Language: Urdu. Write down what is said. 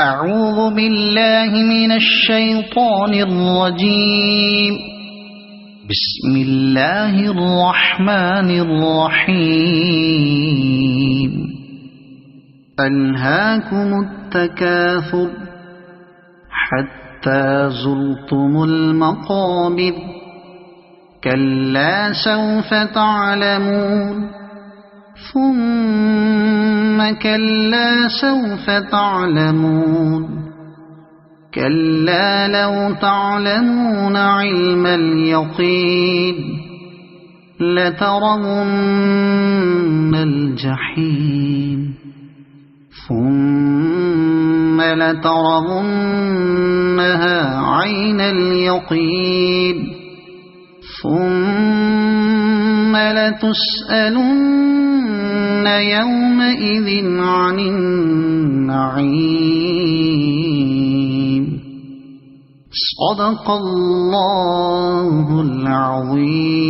أعوذ بالله من الشيطان الرجيم بسم الله الرحمن الرحيم ألهاكم التكاثر حتى زرتم المقابر كلا سوف تعلمون ثم كلا سوف تعلمون كلا لو تعلمون علم اليقين لترون الجحيم ثم لترونها عين اليقين ثم لتسألن يومئذ عن النعيم صدق الله العظيم.